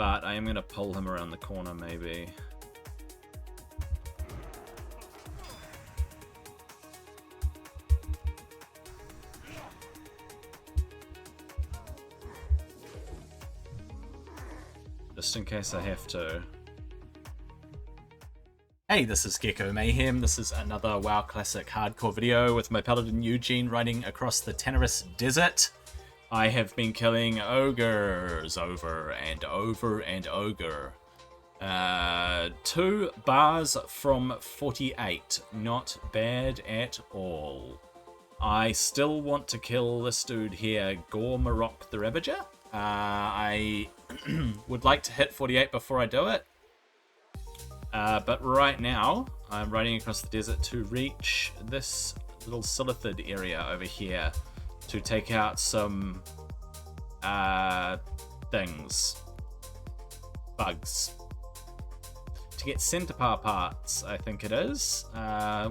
But I am going to pull him around the corner, maybe. Just in case I have to. Hey, this is Gecko Mayhem. This is another WoW Classic hardcore video with my Paladin Eugene riding across the Tanaris desert. I have been killing ogres over and over and over. 2 bars from 48. Not bad at all. I still want to kill this dude here, Gormarok the Ravager. I would like to hit 48 before I do it. But right now, I'm riding across the desert to reach this little Silithid area over here to take out some things. Bugs. To get centaur parts, I think it is. Yeah,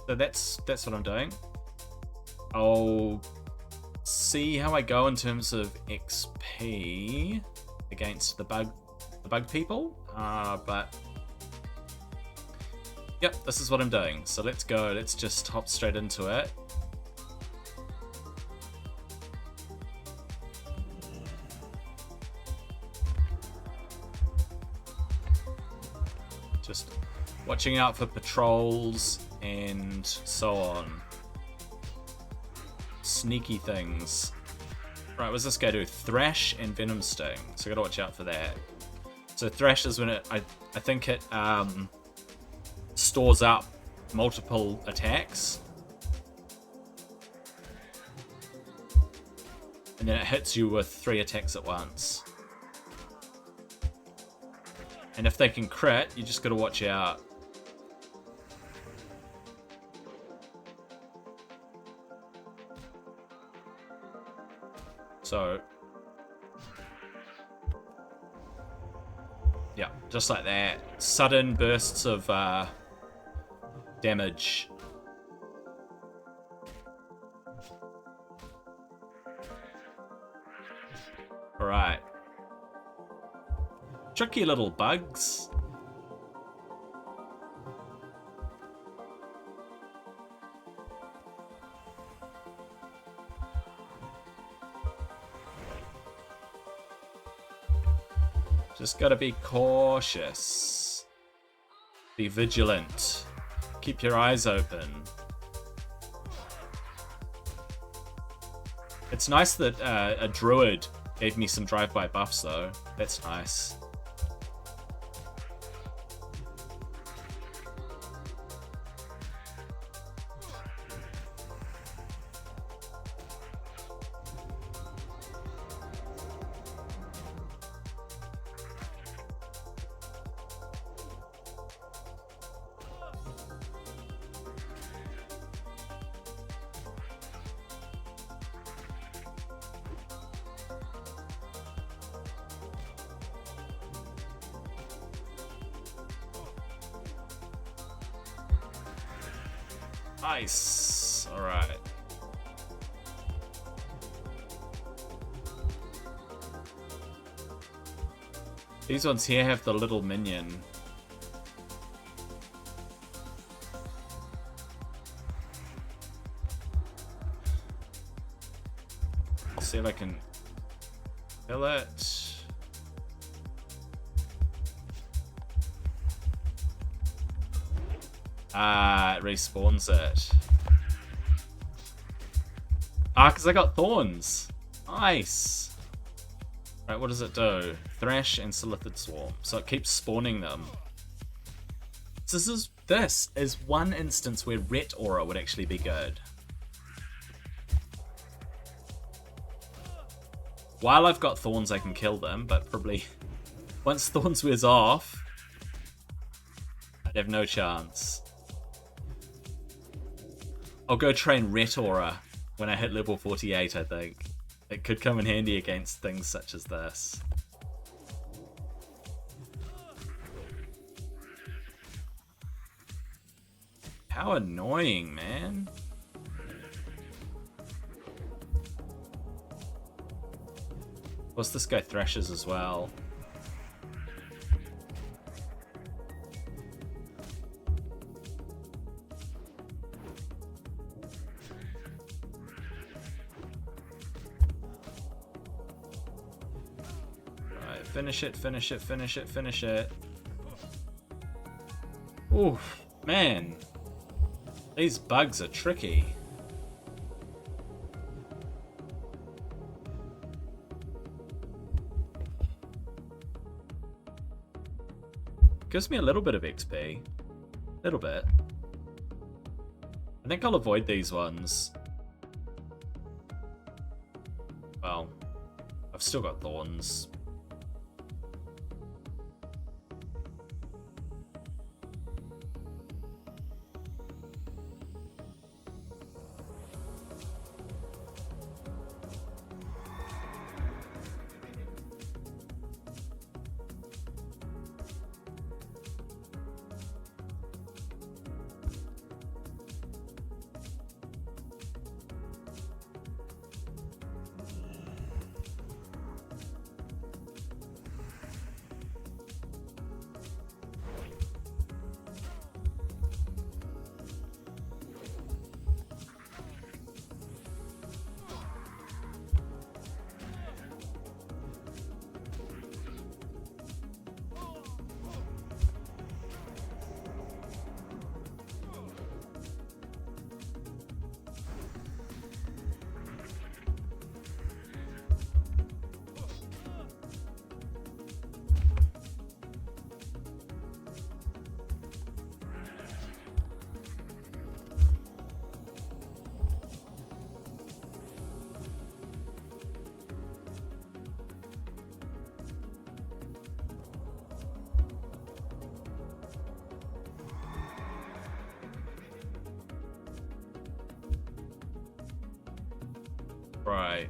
so that's what I'm doing. I'll see how I go in terms of XP against the bug people, but yep, this is what I'm doing. So let's go. Let's just hop straight into it. Just watching out for patrols and so on. Sneaky things. Right, what's this guy do? Thrash and Venom Sting. So I gotta watch out for that. So Thrash is when it, I think it stores up multiple attacks. And then it hits you with 3 attacks at once. And if they can crit, you just gotta watch out. So, yeah, just like that. Sudden bursts of damage. Alright. Tricky little bugs. Just gotta be cautious. Be vigilant. Keep your eyes open. It's nice that a druid gave me some drive-by buffs though. That's nice. Nice. All right. These ones here have the little minion. I'll see if I can kill it. It respawns it. Because I got thorns. Nice. Right, what does it do? Thrash and Silithid Swarm. So it keeps spawning them. So this is one instance where Ret Aura would actually be good. While I've got thorns, I can kill them, but probably once thorns wears off, I'd have no chance. I'll go train Ret Aura when I hit level 48, I think. It could come in handy against things such as this. How annoying, man. Plus this guy threshes as well. Right, finish it, finish it, finish it, finish it. Oof, man. These bugs are tricky. Gives me a little bit of XP. A little bit. I think I'll avoid these ones. Well, I've still got thorns. Right.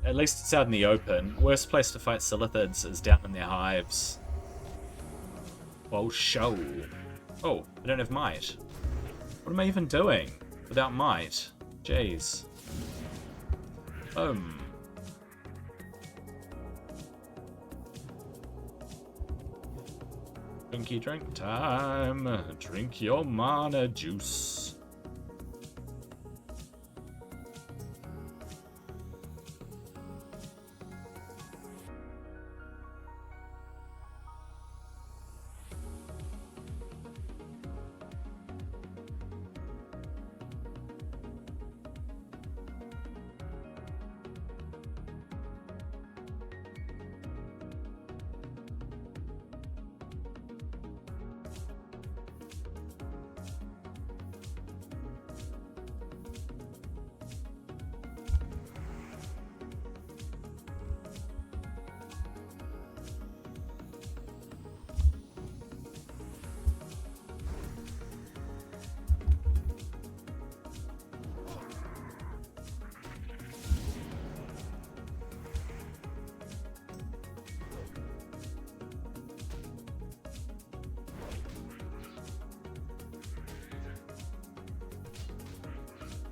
At least it's out in the open. Worst place to fight Silithids is down in their hives. Well, show. Oh, I don't have might. What am I even doing without might? Jeez. Drinky drink time. Drink your mana juice.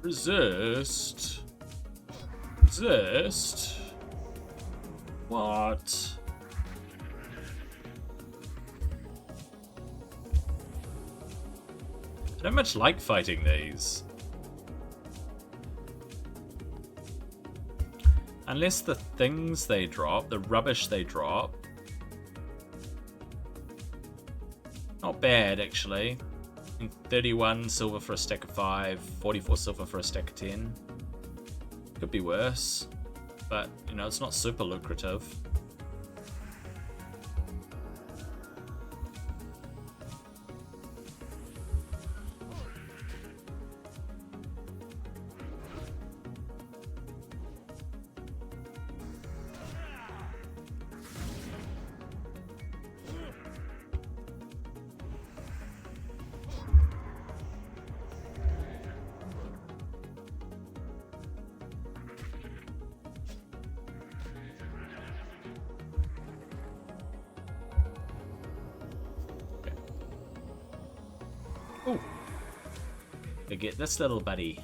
Resist. Resist. What? I don't much like fighting these. Unless the things they drop, the rubbish they drop. Not bad, actually. 31 silver for a stack of 5, 44 silver for a stack of 10. Could be worse, but, you know, it's not super lucrative. Ooh. To get this little buddy.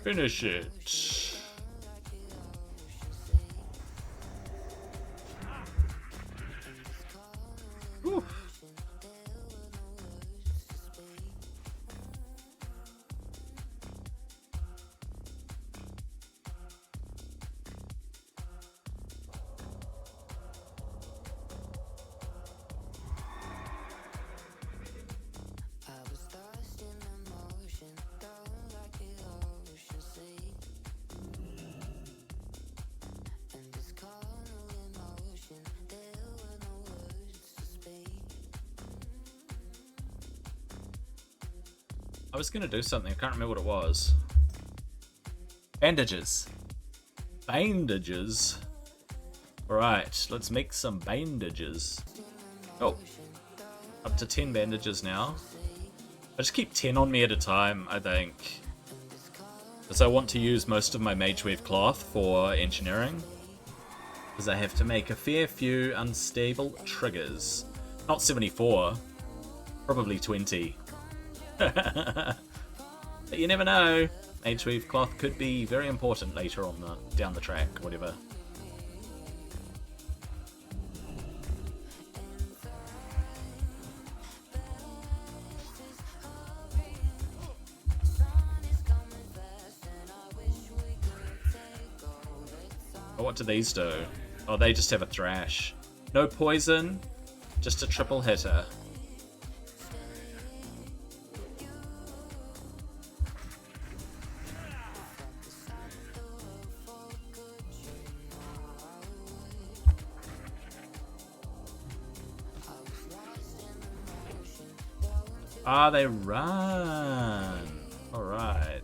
Finish it. Whew. I was gonna do something, I can't remember what it was. Bandages. Bandages. Alright, let's make some bandages. Oh. Up to 10 bandages now. I just keep 10 on me at a time, I think. Because I want to use most of my Magewave cloth for engineering. Because I have to make a fair few unstable triggers. Not 74. Probably 20. But you never know. Magewave cloth could be very important later on down the track, or whatever. Oh, what do these do? Oh, they just have a thrash. No poison, just a triple hitter. Ah, they run. Alright.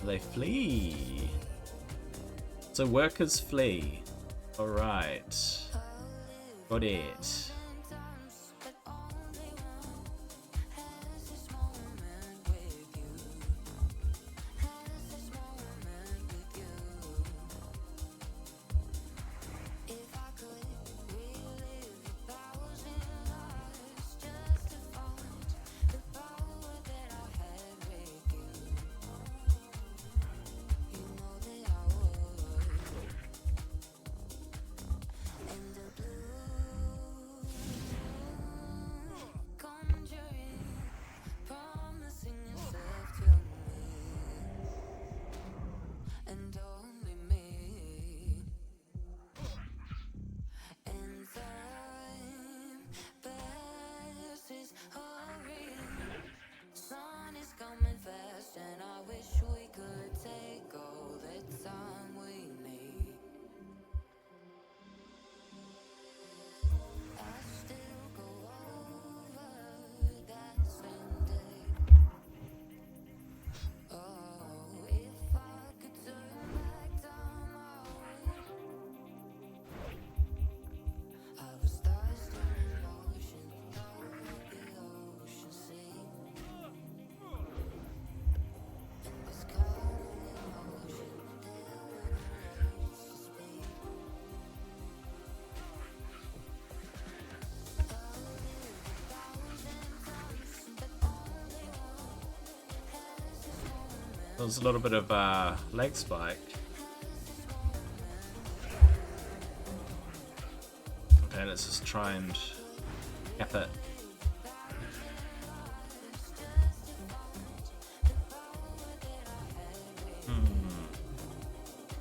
They flee. So workers flee. Alright. Got it. There was a little bit of leg spike. Okay, let's just try and cap it.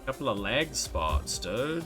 Couple of lag spots, dude.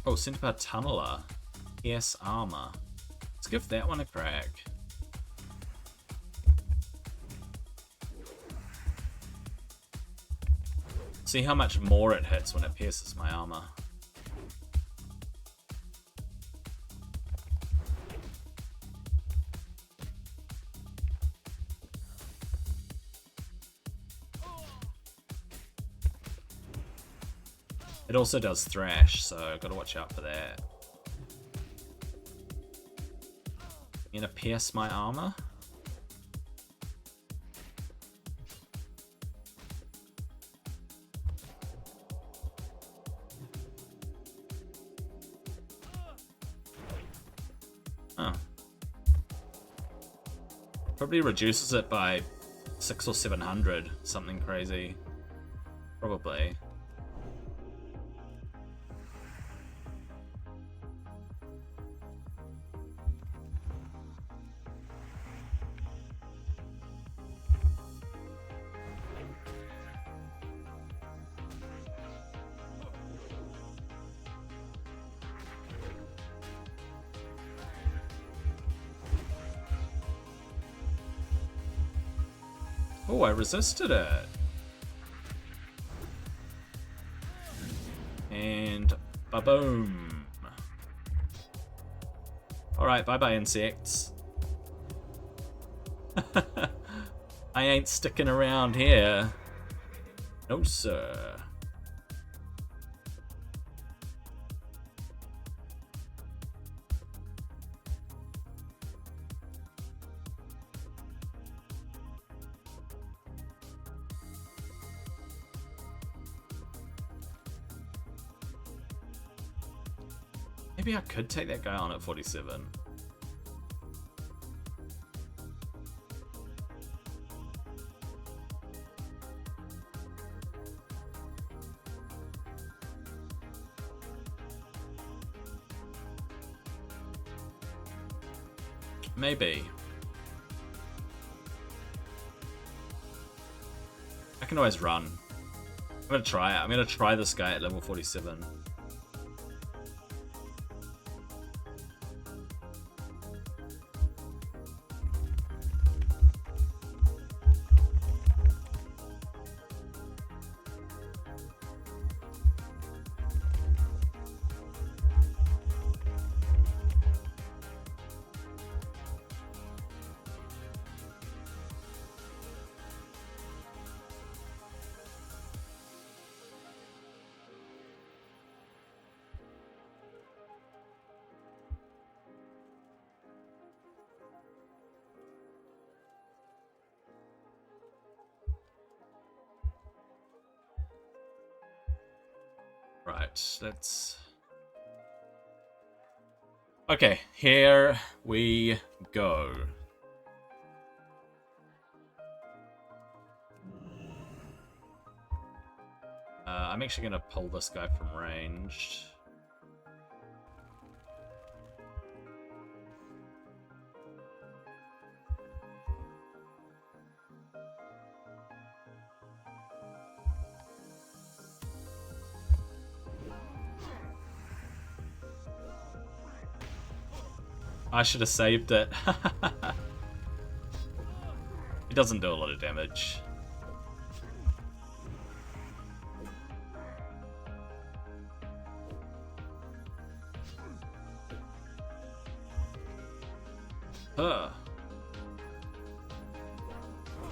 Oh, Centipede Tunneler. PS Armor. Let's give that one a crack. See how much more it hits when it pierces my armor. It also does thrash, so gotta watch out for that. You gonna pierce my armor? Oh. Probably reduces it by 600 or 700, something crazy. Probably. Oh, I resisted it. And ba-boom. Alright, bye-bye insects. I ain't sticking around here. No, sir. Maybe I could take that guy on at 47. Maybe. I can always run. I'm gonna try it. I'm gonna try this guy at level 47. Right, let's... Okay, here we go. I'm actually going to pull this guy from range. I should have saved it. It doesn't do a lot of damage.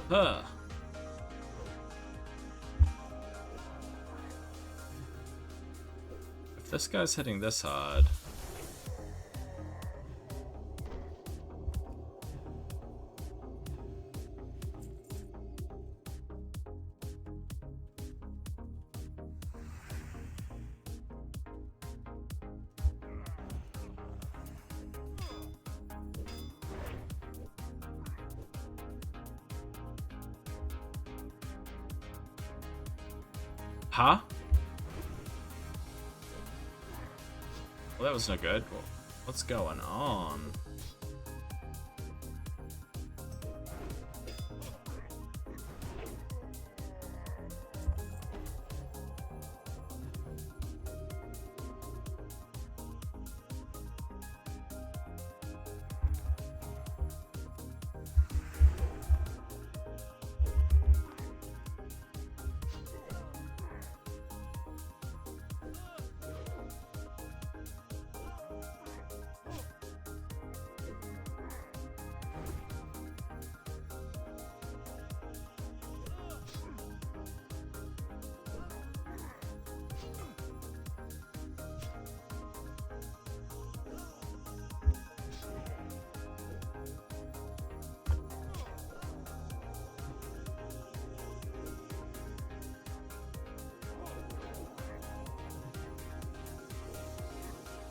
Huh. If this guy's hitting this hard... Huh? Well, that was no good. What's going on?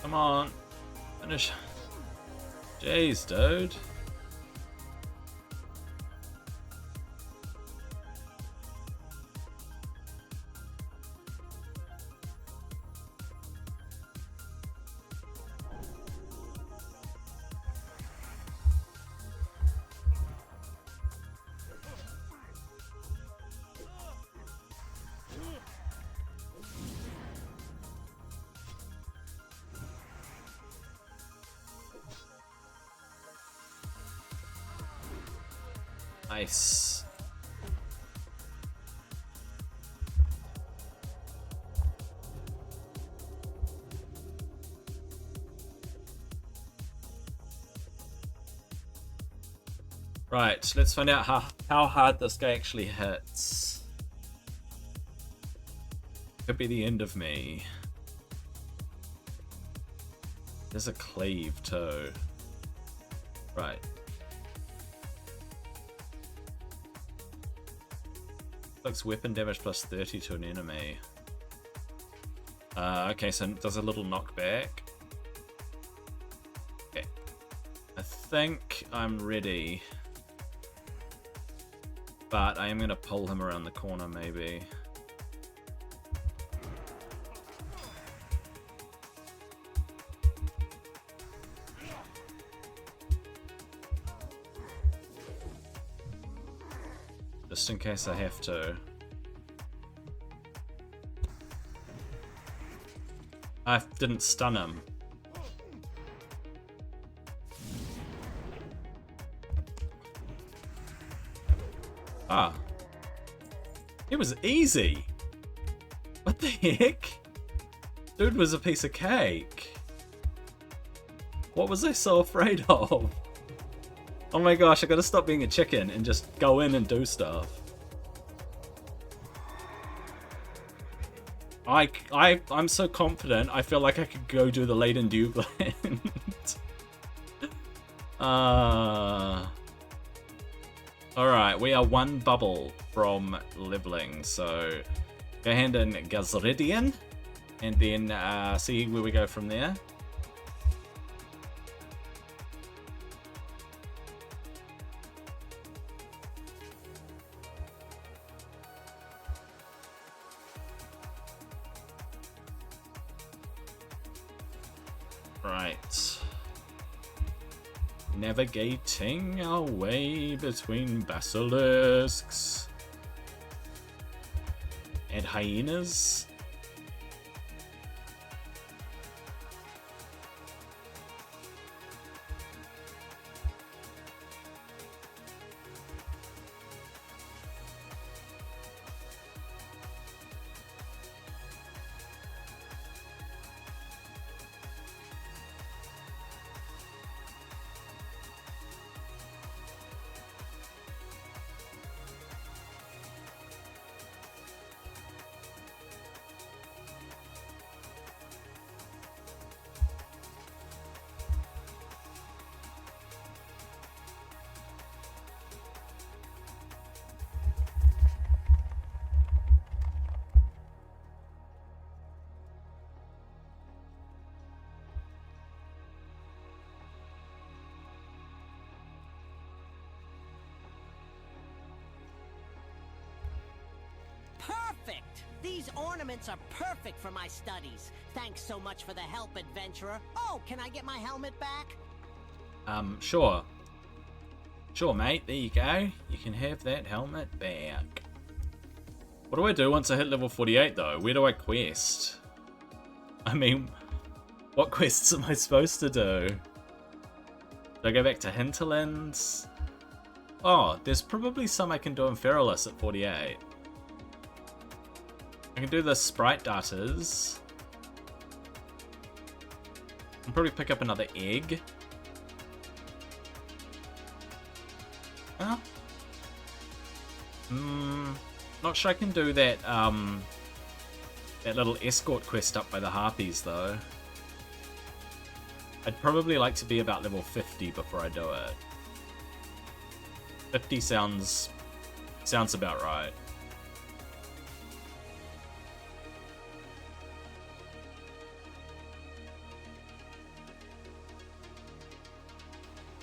Come on. Finish. Jeez, dude. Nice. Right, let's find out how hard this guy actually hits. Could be the end of me. There's a cleave too. Right. Looks weapon damage plus 30 to an enemy. Okay, so it does a little knockback. Okay. I think I'm ready. But I am going to pull him around the corner maybe. Just in case I have to. I didn't stun him. Ah. It was easy. What the heck? Dude was a piece of cake. What was I so afraid of? Oh my gosh, I gotta stop being a chicken and just go in and do stuff. I'm so confident, I feel like I could go do the Laden Dew blend. Alright, we are one bubble from leveling, so go hand in Gazridian, and then see where we go from there. Right. Navigating our way between basilisks and hyenas. These ornaments are perfect for my studies. Thanks so much for the help, adventurer. Oh, can I get my helmet back? Sure. Sure, mate. There you go. You can have that helmet back. What do I do once I hit level 48, though? Where do I quest? I mean, what quests am I supposed to do? Do I go back to Hinterlands? Oh, there's probably some I can do in Feralus at 48. I can do the Sprite Darters. I'll probably pick up another egg. Huh? Not sure I can do that, that little escort quest up by the Harpies, though. I'd probably like to be about level 50 before I do it. 50 sounds about right.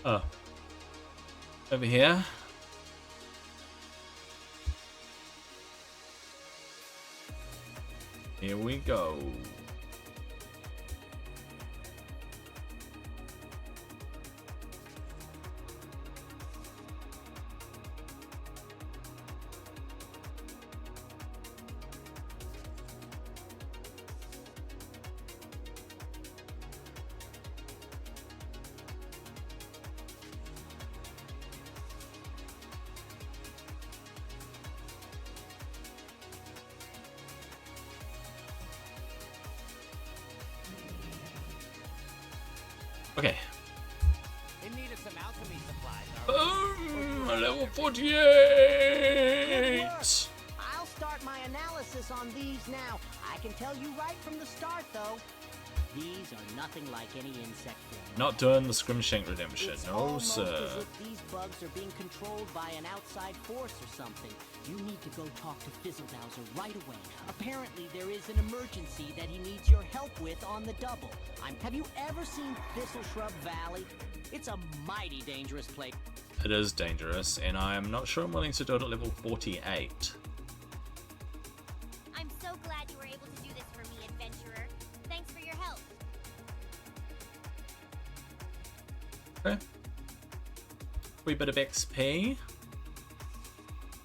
Oh. Over here. Here we go. Okay. In need of some alchemy supplies, Boom! Level 48! I'll start my analysis on these now. I can tell you right from the start, though. These are nothing like any insect form. Not doing the Scrimshank Redemption, It's no almost sir. as if these bugs are being controlled by an outside force or something. You need to go talk to Fizzledowser right away. Apparently there is an emergency that he needs your help with on the double. Have you ever seen Thistle Shrub Valley? It's a mighty dangerous place. It is dangerous, and I am not sure I'm willing to do it at level 48. I'm so glad you were able to do this for me, adventurer. Thanks for your help. Okay. Wee bit of XP.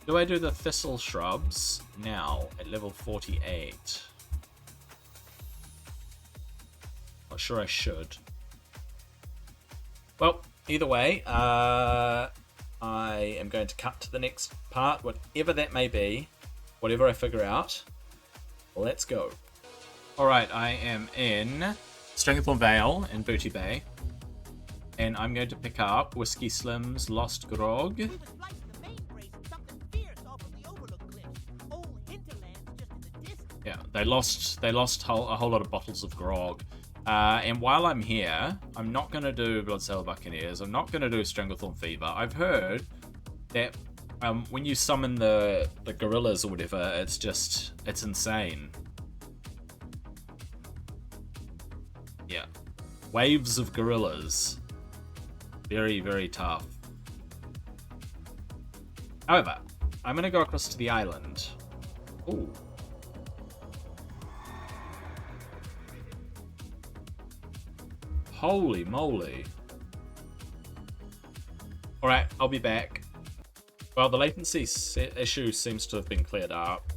Do I do the Thistle Shrubs now at level 48? Not sure I should. Well, either way, I am going to cut to the next part, whatever that may be, whatever I figure out. Let's go. Alright, I am in Stranglethorn Vale in Booty Bay, and I'm going to pick up Whiskey Slim's Lost Grog. We was slicing the main brace and something fierce off of the Overlook Cliffs. Old Hinterlands just in the distance. Yeah, they lost a whole lot of bottles of grog. And while I'm here, I'm not going to do Bloodsail Buccaneers. I'm not going to do Stranglethorn Fever. I've heard that when you summon the gorillas or whatever, it's insane. Yeah. Waves of gorillas. Very, very tough. However, I'm going to go across to the island. Ooh. Holy moly. Alright, I'll be back. Well, the latency issue seems to have been cleared up.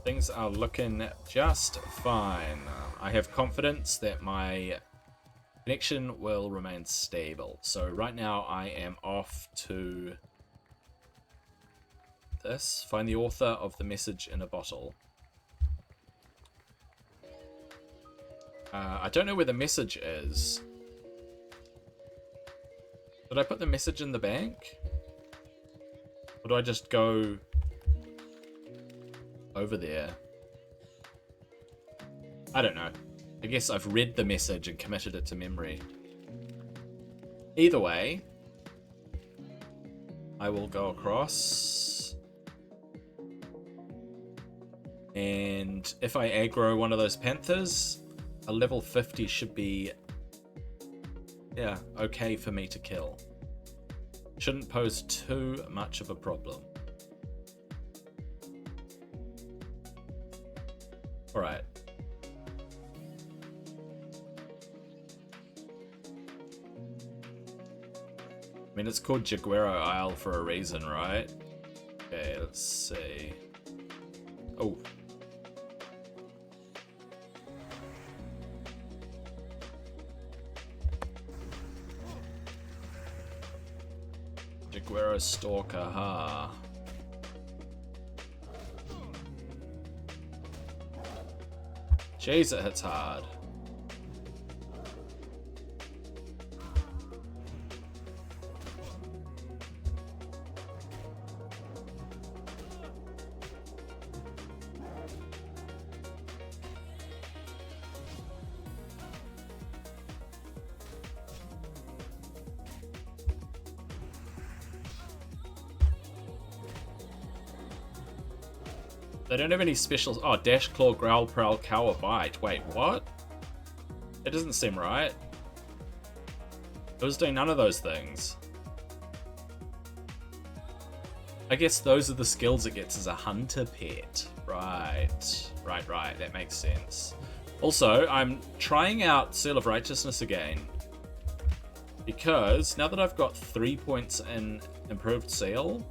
Things are looking just fine. I have confidence that my connection will remain stable. So right now I am off to this. Find the author of the message in a bottle. I don't know where the message is. Did I put the message in the bank? Or do I just go over there? I don't know. I guess I've read the message and committed it to memory. Either way, I will go across. And if I aggro one of those panthers, a level 50 should be, yeah, okay for me to kill. Shouldn't pose too much of a problem. Alright. I mean, it's called Jaguero Isle for a reason, right? Okay, let's see. Oh. Jaguero Stalker, huh? Jeez, it hits hard. They don't have any specials. Oh, Dash, Claw, Growl, Prowl, Cower, Bite. Wait, what? It doesn't seem right. It was doing none of those things. I guess those are the skills it gets as a hunter pet. Right. Right. That makes sense. Also, I'm trying out Seal of Righteousness again. Because now that I've got 3 points in Improved Seal,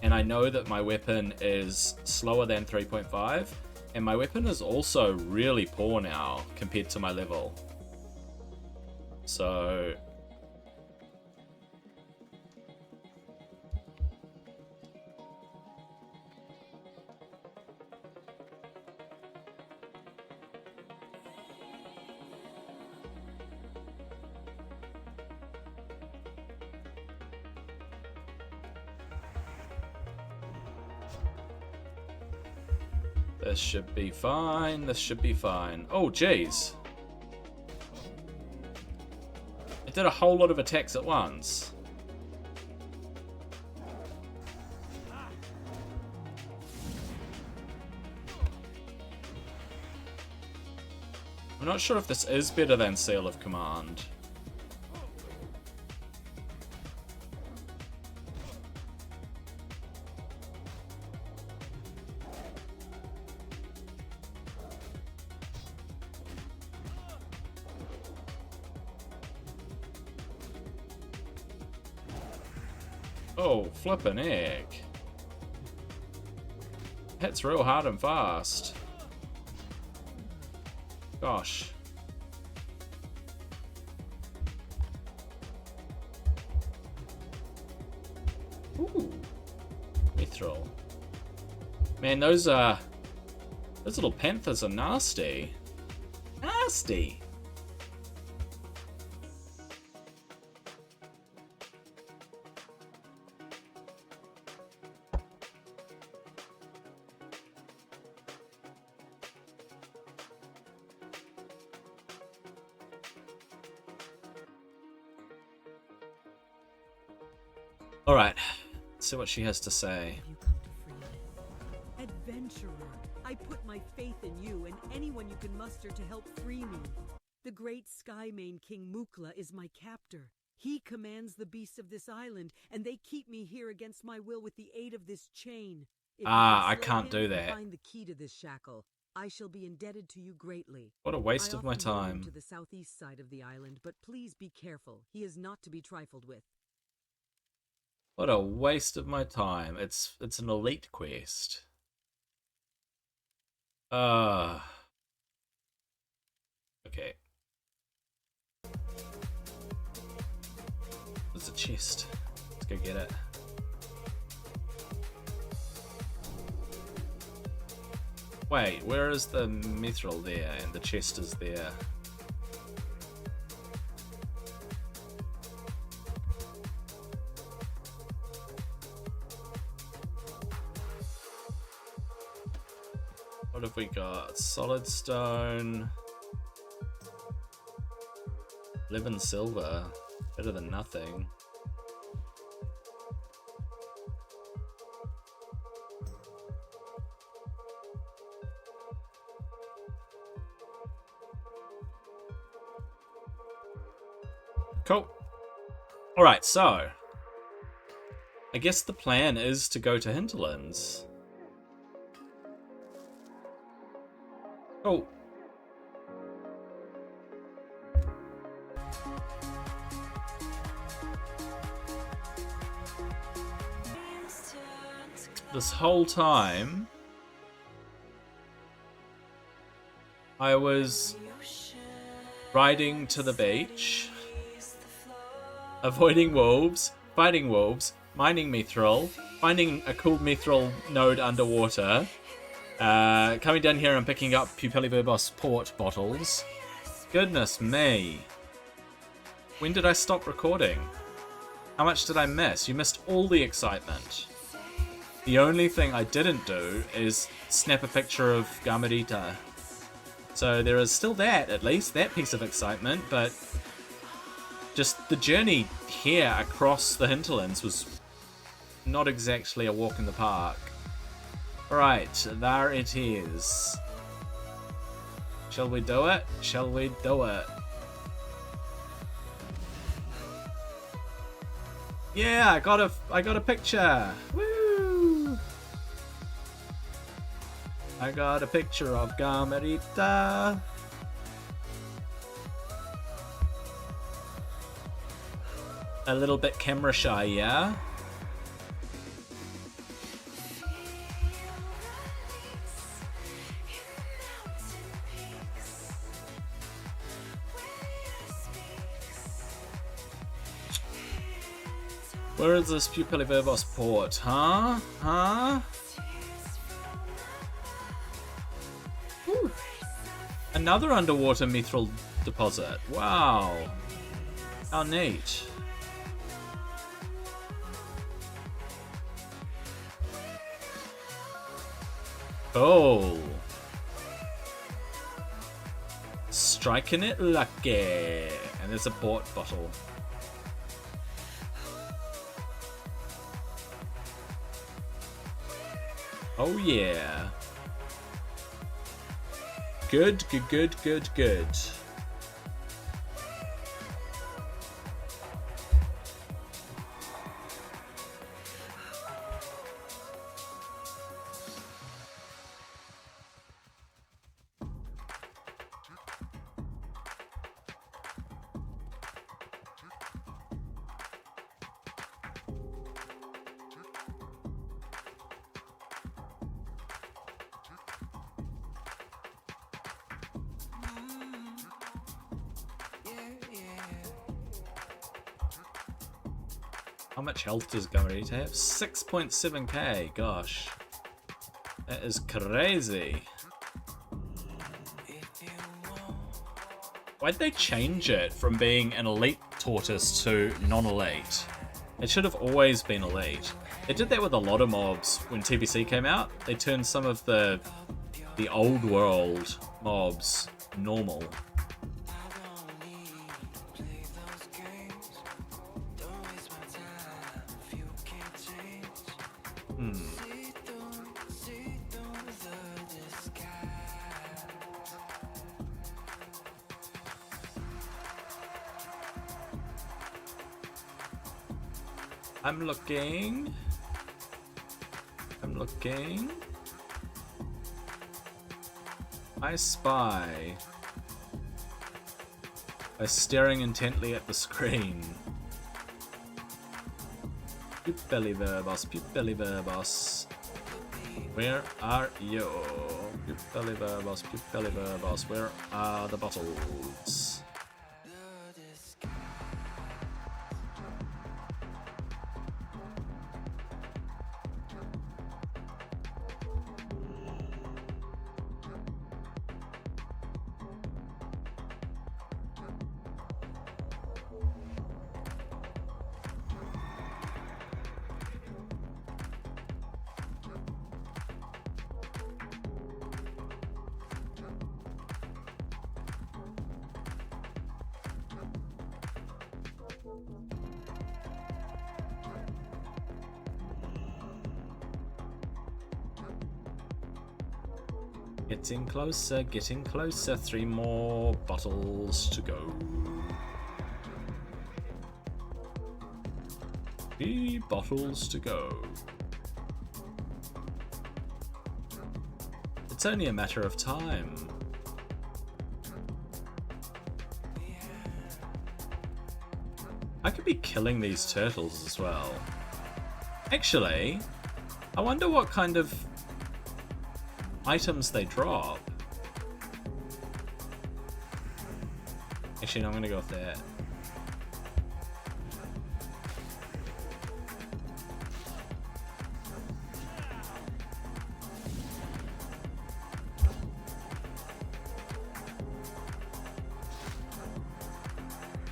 and I know that my weapon is slower than 3.5, and my weapon is also really poor now compared to my level. So this should be fine. This should be fine. Oh, jeez. It did a whole lot of attacks at once. I'm not sure if this is better than Seal of Command. Oh, flippin' egg. Hits real hard and fast. Gosh. Ooh. Mithril. Man, those little panthers are nasty. Nasty. Alright, let's see what she has to say. You come to free me. Adventurer, I put my faith in you and anyone you can muster to help free me. The great Skymane King Mukla is my captor. He commands the beasts of this island, and they keep me here against my will with the aid of this chain. If you can I slay can't him do and that. find the key to this shackle, I shall be indebted to you greatly. What a waste of my often roam time. to the southeast side of the island, but please be careful. He is not to be trifled with. What a waste of my time. It's an elite quest. Okay. There's a chest. Let's go get it. Wait, where is the mithril there and the chest is there? What have we got? Solid stone. 11 silver. Better than nothing. Cool. Alright, so I guess the plan is to go to Hinterlands. Oh. This whole time, I was riding to the beach, avoiding wolves, fighting wolves, mining mithril, finding a cool mithril node underwater, coming down here and picking up Pupilliverbos port bottles. Goodness me. When did I stop recording? How much did I miss? You missed all the excitement. The only thing I didn't do is snap a picture of Gamarita. So there is still that, at least, that piece of excitement, but just the journey here across the Hinterlands was not exactly a walk in the park. Right, there it is. Shall we do it? Shall we do it? Yeah, I got a picture. Woo! I got a picture of Gamarita. A little bit camera shy, yeah? Where is this Pupilliverbos port, huh? Huh? Whew. Another underwater mithril deposit. Wow. How neat. Cool. Striking it lucky. And there's a port bottle. Oh yeah. Good, good, good, good, good. How much health does Gamarita have? 6.7k, gosh. That is crazy. Why'd they change it from being an elite tortoise to non-elite? It should have always been elite. They did that with a lot of mobs when TBC came out. They turned some of the old world mobs normal. I'm looking. I spy. By staring intently at the screen. Pupilliverbos, Pupilliverbos. Where are you? Pupilliverbos, Pupilliverbos. Where are the bottles? Getting closer. 3 more bottles to go. 3 bottles to go. It's only a matter of time. be killing these turtles as well. Actually, I wonder what kind of items they drop. Actually, no, I'm gonna go with that.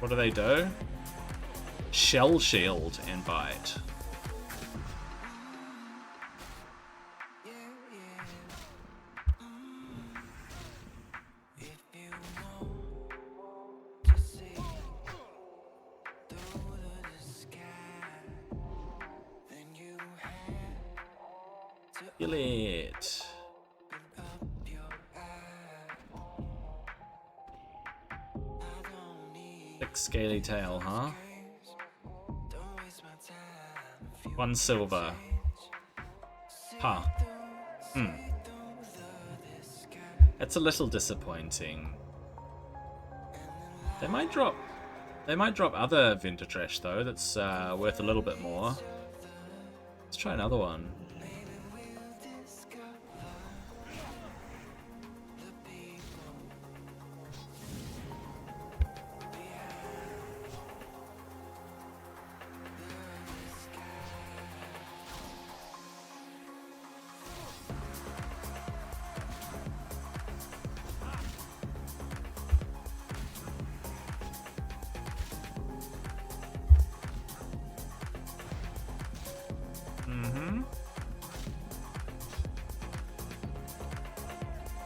What do they do? Shell shield and bite. Kill it. Thick scaly tail, huh? 1 silver. Huh. That's a little disappointing. They might drop other Vinter Trash though, that's worth a little bit more. Let's try another one.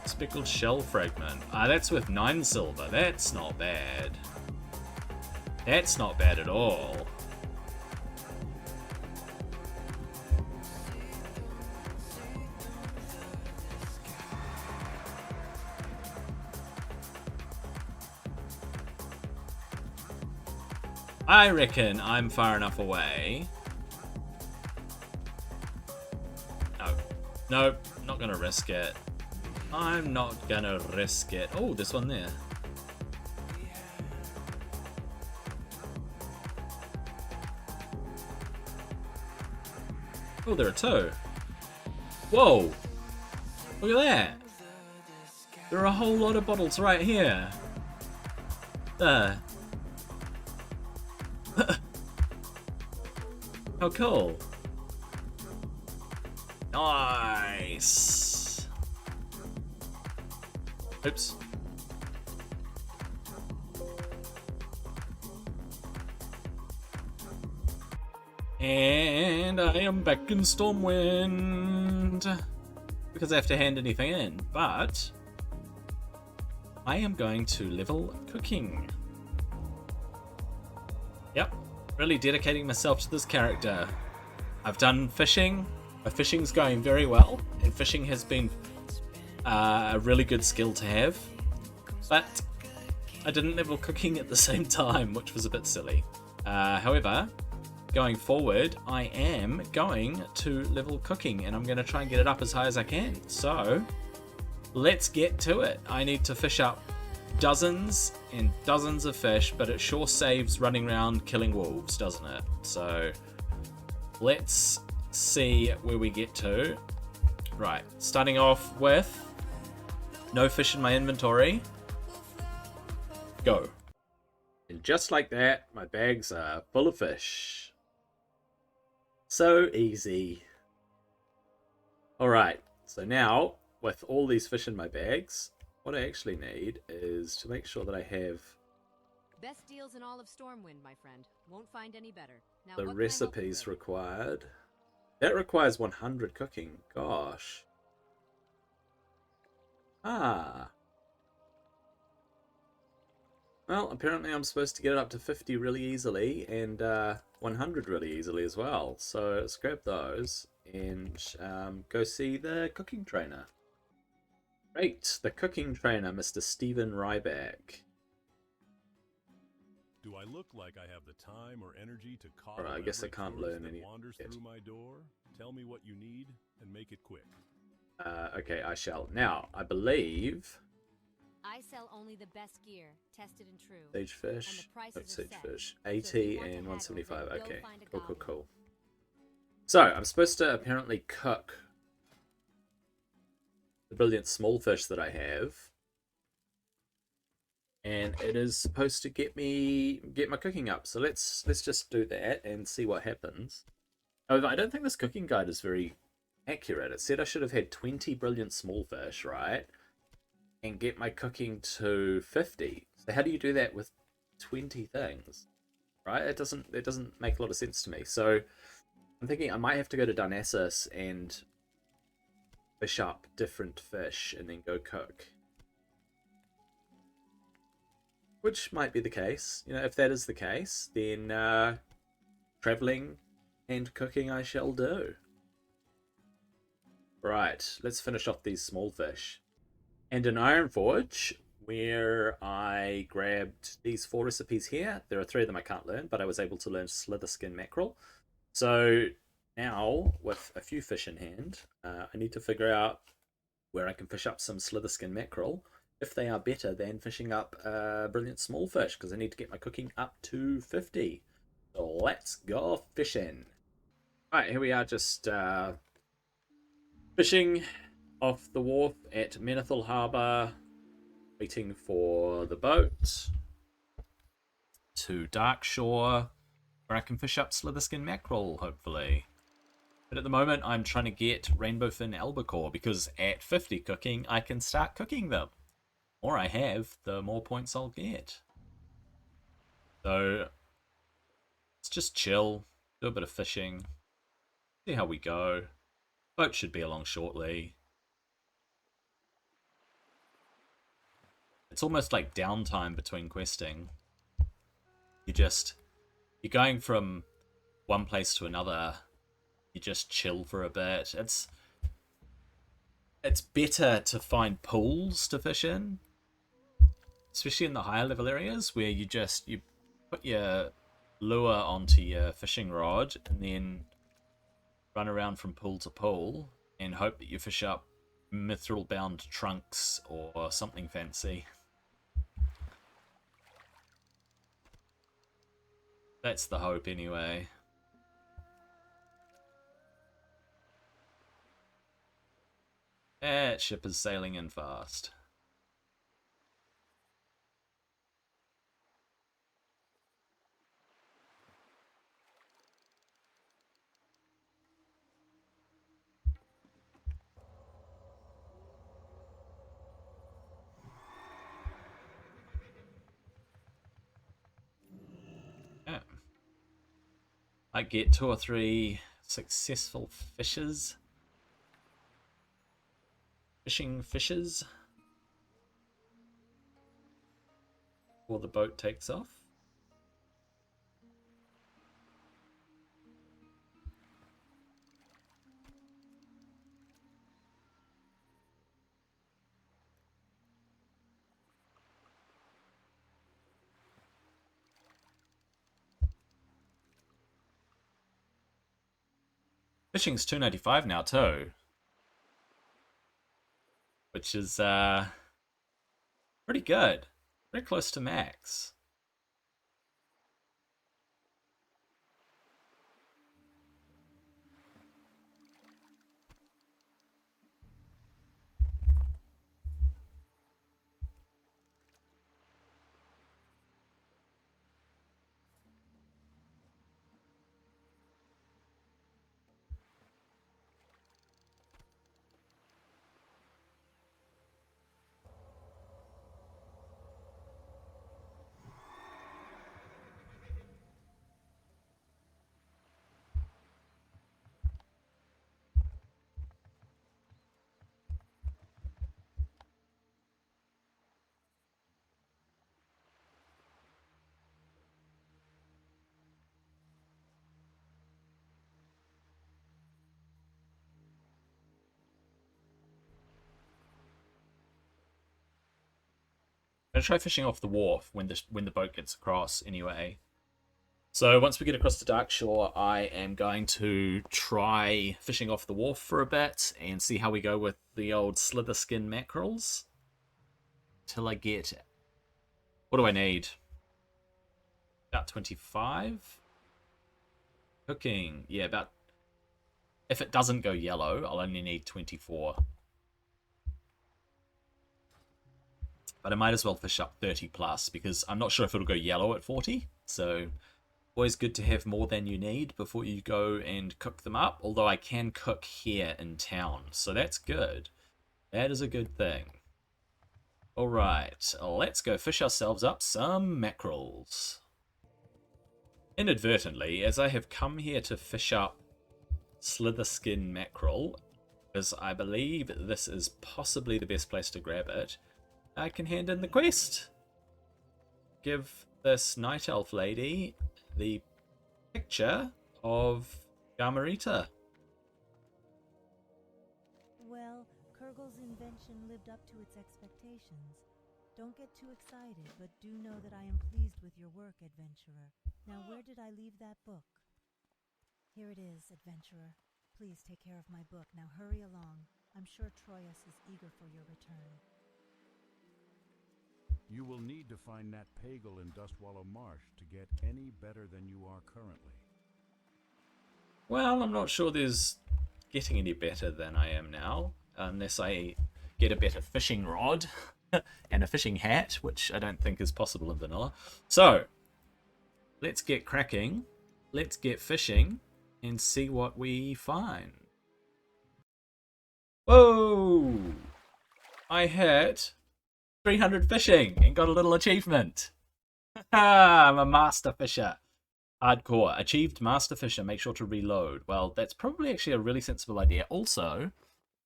Speckled shell fragment. Ah, that's with 9 silver. That's not bad. That's not bad at all. I reckon I'm far enough away. No. Nope. Not gonna risk it. I'm not gonna risk it. Oh, this one there. Oh, there are 2. Whoa! Look at that! There are a whole lot of bottles right here. How cool. Nice! Oops. And I am back in Stormwind because I have to hand anything in, but I am going to level cooking. Yep, really dedicating myself to this character. I've done fishing. My fishing's going very well, and fishing has been a really good skill to have, but I didn't level cooking at the same time, which was a bit silly. However, going forward, I am going to level cooking, and I'm going to try and get it up as high as I can. So, let's get to it. I need to fish up dozens and dozens of fish, but it sure saves running around killing wolves, doesn't it? So, let's see where we get to. Right, starting off with no fish in my inventory. Go. And just like that, my bags are full of fish. So easy. Alright, so now, with all these fish in my bags, what I actually need is to make sure that I have best deals in all of Stormwind, my friend. Won't find any better. Now, the what can I help you recipes with? required. That requires 100 cooking. Gosh. Ah. Well, apparently I'm supposed to get it up to 50 really easily and 100 really easily as well. So let's grab those and go see the cooking trainer. Great, the cooking trainer, Mr. Stephen Ryback. Do I look like I have the time or energy to call? Alright, I guess I can't learn any wanders yet. through my door? Tell me what you need and make it quick. Okay, I shall. Now, I believe I sell only the best gear, tested and true. Sage fish. And the prices Oh, are sage set. fish. So if 80 you want to and haggle, 175. then go Okay. find a Cool, cool, goblin. cool. So, I'm supposed to apparently cook the brilliant small fish that I have. And it is supposed to get my cooking up. So let's just do that and see what happens. However, I don't think this cooking guide is very accurate. It said I should have had 20 brilliant small fish, right? And get my cooking to 50. So how do you do that with 20 things? Right? It doesn't make a lot of sense to me. So I'm thinking I might have to go to Darnassus and fish up different fish and then go cook. Which might be the case. You know, if that is the case, then traveling and cooking I shall do. Right, let's finish off these small fish. And in Ironforge, where I grabbed these 4 recipes here, there are 3 of them I can't learn, but I was able to learn Slitherskin mackerel. So now, with a few fish in hand, I need to figure out where I can fish up some Slitherskin mackerel, if they are better than fishing up brilliant small fish, because I need to get my cooking up to 50. So let's go fishing. Right, here we are, just fishing off the wharf at Menethil Harbour, waiting for the boat to Darkshore, where I can fish up Slitherskin mackerel, hopefully. But at the moment, I'm trying to get Rainbowfin albacore, because at 50 cooking, I can start cooking them. The more I have, the more points I'll get. So, let's just chill, do a bit of fishing, see how we go. Boat should be along shortly. It's almost like downtime between questing. You're going from one place to another. You just chill for a bit. It's better to find pools to fish in, especially in the higher level areas where you put your lure onto your fishing rod and then run around from pool to pool and hope that you fish up mithril bound trunks or something fancy. That's the hope anyway. That ship is sailing in fast. Yeah. I get 2 or 3 successful fishes. Fishing fishes. Before the boat takes off. Fishing's 295 now too, which is pretty good, pretty close to max. I'm gonna try fishing off the wharf when the boat gets across anyway. So once we get across to Darkshore, I am going to try fishing off the wharf for a bit and see how we go with the old Slitherskin mackerels. till I get... What do I need? About 25? Cooking. Yeah, about... If it doesn't go yellow, I'll only need 24. But I might as well fish up 30 plus, because I'm not sure if it'll go yellow at 40. So, always good to have more than you need before you go and cook them up. Although I can cook here in town, so that's good. That is a good thing. Alright, let's go fish ourselves up some mackerels. Inadvertently, as I have come here to fish up Slitherskin mackerel, as I believe this is possibly the best place to grab it, I can hand in the quest. Give this night elf lady the picture of Gamarita. Well, Kurgel's invention lived up to its expectations. Don't get too excited, but do know that I am pleased with your work, adventurer. Now, where did I leave that book? Here it is, adventurer. Please take care of my book. Now hurry along. I'm sure Troyes is eager for your return. You will need to find that Pagel in Dustwallow Marsh to get any better than you are currently. Well, I'm not sure there's getting any better than I am now, unless I get a better fishing rod and a fishing hat, which I don't think is possible in vanilla. So, let's get cracking, let's get fishing, and see what we find. Whoa! I hit 300 fishing and got a little achievement. I'm a master fisher. Hardcore. Achieved master fisher. Make sure to reload. Well, that's probably actually a really sensible idea. Also,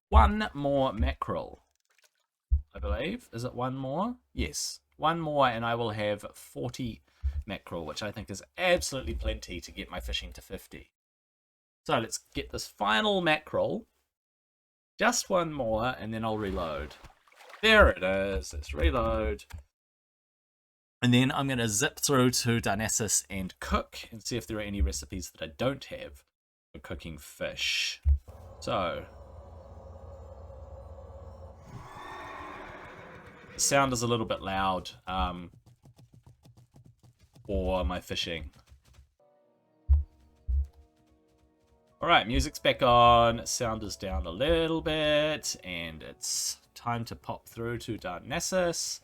one more mackerel, I believe. Is it one more? Yes. One more and I will have 40 mackerel, which I think is absolutely plenty to get my fishing to 50. So let's get this final mackerel. Just one more and then I'll reload. There it is. Let's reload. And then I'm going to zip through to Darnassus and cook and see if there are any recipes that I don't have for cooking fish. So, the sound is a little bit loud for my fishing. Alright, music's back on, sound is down a little bit, and it's time to pop through to Darnassus.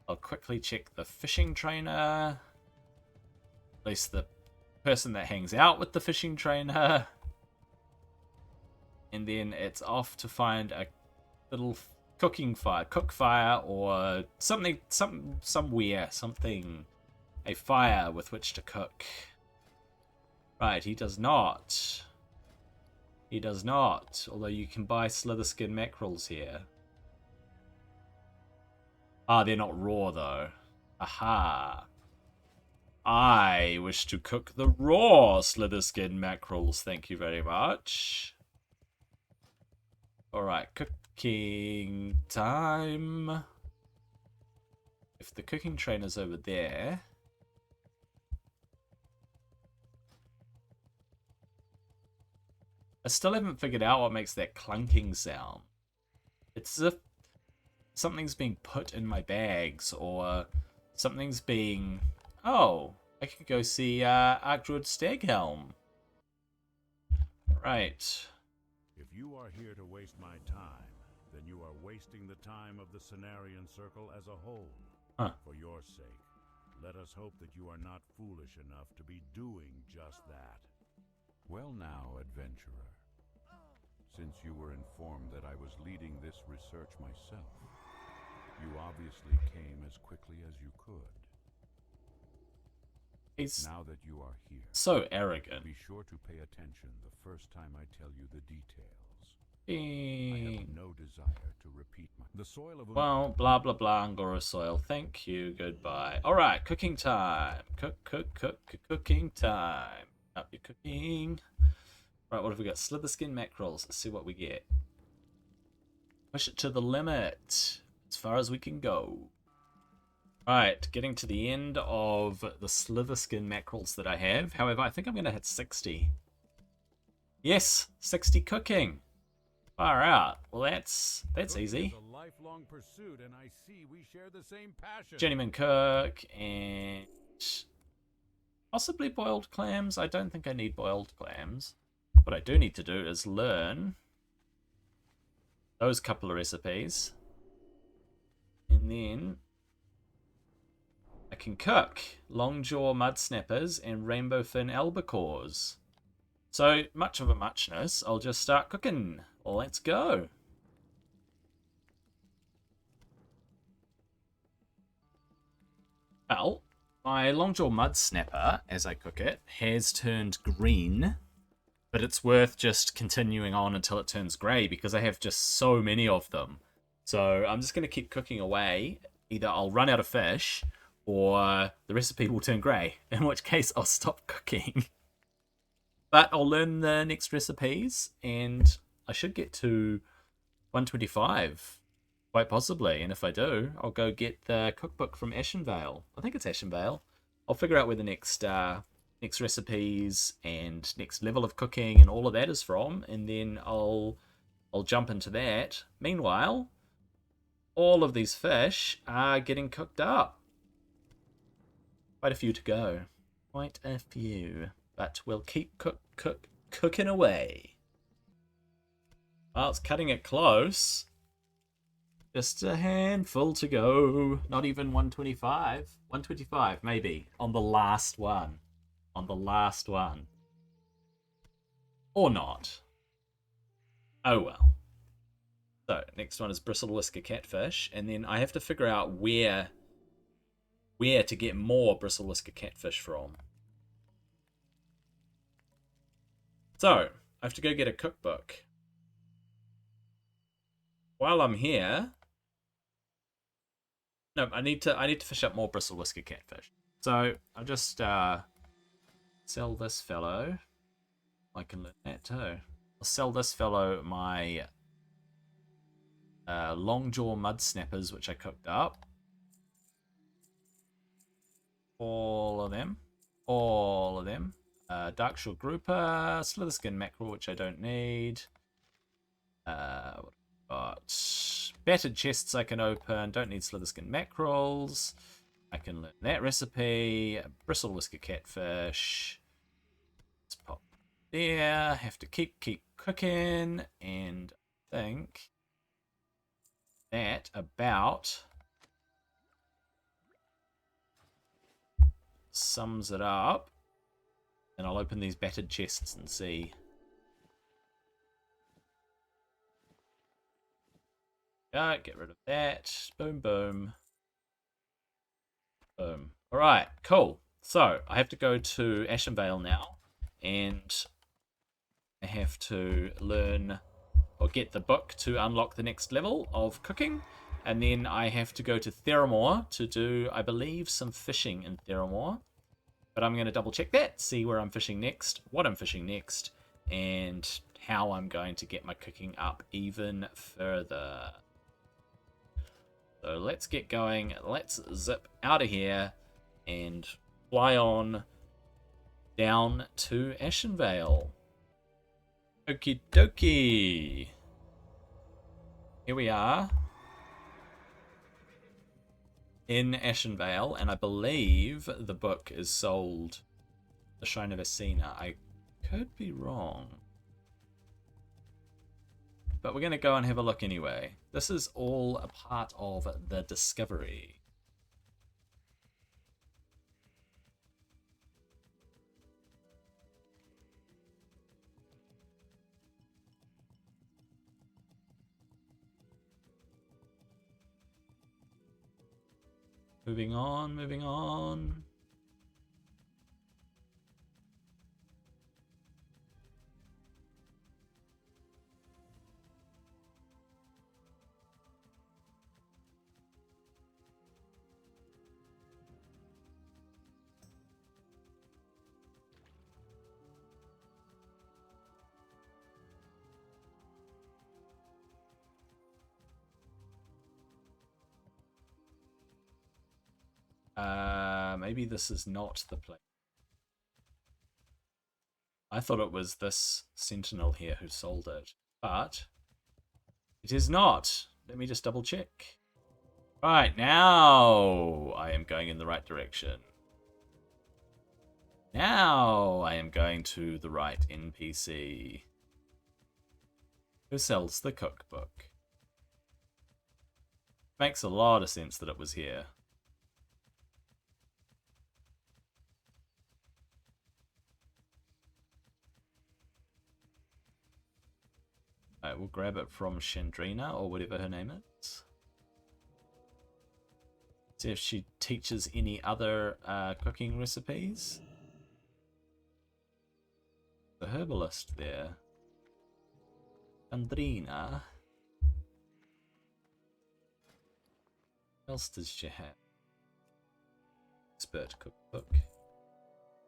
I'll quickly check the fishing trainer. At least the person that hangs out with the fishing trainer. And then it's off to find a little cooking fire, cook fire, or something, somewhere, something, a fire with which to cook. Right, he does not. He does not, although you can buy Slitherskin mackerels here. Ah, they're not raw, though. Aha. I wish to cook the raw Slitherskin mackerels, thank you very much. Alright, cooking time. If the cooking trainer's over there... I still haven't figured out what makes that clunking sound. It's as if something's being put in my bags, or something's being... Oh, I could go see Archdruid Staghelm. Right. If you are here to waste my time, then you are wasting the time of the Cenarian Circle as a whole. For your sake, let us hope that you are not foolish enough to be doing just that. Well now, adventurer, since you were informed that I was leading this research myself, you obviously came as quickly as you could. He's now that you are here, so arrogant. Be sure to pay attention the first time I tell you the details. I have no desire to repeat the soil of... Well, blah blah blah, Angora soil. Thank you, goodbye. Alright, cooking time. Cooking time. Up your cooking. Right, what have we got? Slitherskin mackerels. Let's see what we get. Push it to the limit. As far as we can go. Right, getting to the end of the Slitherskin mackerels that I have. However, I think I'm going to hit 60. Yes, 60 cooking. Far out. Well, that's Cooking easy. is a lifelong pursuit, and I see we share the same passion. Journeyman cook and possibly boiled clams. I don't think I need boiled clams. What I do need to do is learn those couple of recipes, and then I can cook longjaw mud snappers and rainbow fin albacores. So much of a muchness, I'll just start cooking. Let's go. Well, my longjaw mud snapper, as I cook it, has turned green, but it's worth just continuing on until it turns grey because I have just so many of them. So I'm just going to keep cooking away. Either I'll run out of fish or the recipe will turn grey, in which case I'll stop cooking. But I'll learn the next recipes and I should get to 125, quite possibly. And if I do, I'll go get the cookbook from Ashenvale. I think it's Ashenvale. I'll figure out where the next recipes and next level of cooking and all of that is from, and then I'll jump into that. Meanwhile, all of these fish are getting cooked up. Quite a few to go. Quite a few. But we'll keep cooking away. Well, it's cutting it close. Just a handful to go. Not even 125. 125, maybe. On the last one. On the last one. Or not. Oh well. So, next one is bristle whisker catfish. And then I have to figure out where to get more bristle whisker catfish from. So, I have to go get a cookbook. While I'm here... No, I need to fish up more bristle whisker catfish. So, I'll just sell this fellow. I can learn that too. I'll sell this fellow my longjaw mud snappers, which I cooked up. All of them. All of them. Darkshore grouper, slitherskin mackerel, which I don't need. What got? Battered chests I can open. Don't need slitherskin mackerels. I can learn that recipe. Bristle whisker catfish. Let's pop there. Have to keep cooking, and I think that about sums it up. And I'll open these battered chests and see. Yeah, get rid of that. Boom, boom. Boom. Alright, cool. So, I have to go to Ashenvale now. And I have to learn or get the book to unlock the next level of cooking. And then I have to go to Theramore to do, I believe, some fishing in Theramore. But I'm going to double check that, see where I'm fishing next, what I'm fishing next, and how I'm going to get my cooking up even further. So let's get going. Let's zip out of here and fly on down to Ashenvale. Okie dokie. Here we are in Ashenvale, and I believe the book is sold the Shrine of Asina. I could be wrong, but we're going to go and have a look anyway. This is all a part of the discovery. Moving on, moving on. Maybe this is not the place. I thought it was this sentinel here who sold it, but It is not. Let me just double check. Right, now I am going in the right direction. Now I am going to the right NPC. Who sells the cookbook? Makes a lot of sense that it was here. Alright, we'll grab it from Chandrina, or whatever her name is. See if she teaches any other cooking recipes. The herbalist there. Chandrina. What else does she have? Expert cookbook.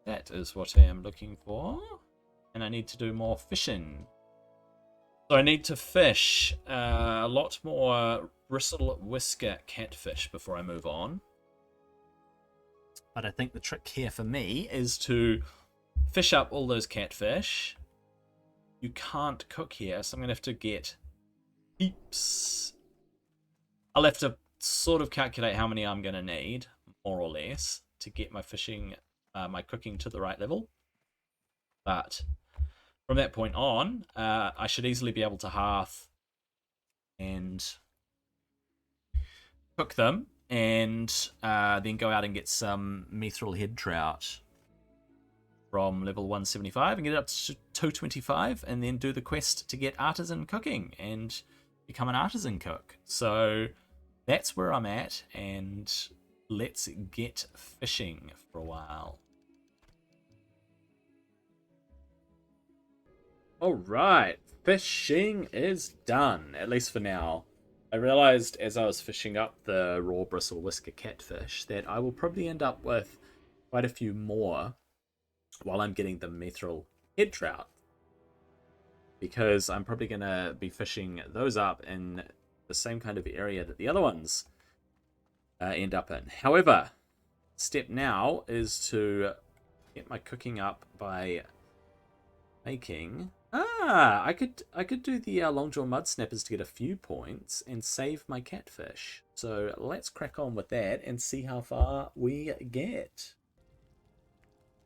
That is what I am looking for. And I need to do more fishing. So I need to fish a lot more bristle whisker catfish before I move on. But I think the trick here for me is to fish up all those catfish. You can't cook here, so I'm going to have to get heaps. I'll have to sort of calculate how many I'm going to need, more or less, to get my fishing, my cooking to the right level. But from that point on, I should easily be able to hearth and cook them, and then go out and get some mithril head trout from level 175 and get it up to 225, and then do the quest to get artisan cooking and become an artisan cook. So that's where I'm at, and let's get fishing for a while. Alright, fishing is done, at least for now. I realised as I was fishing up the raw bristle whisker catfish that I will probably end up with quite a few more while I'm getting the mithril head trout, because I'm probably going to be fishing those up in the same kind of area that the other ones end up in. However, step now is to get my cooking up by making... I could do the long jaw mud snappers to get a few points and save my catfish. So let's crack on with that and see how far we get.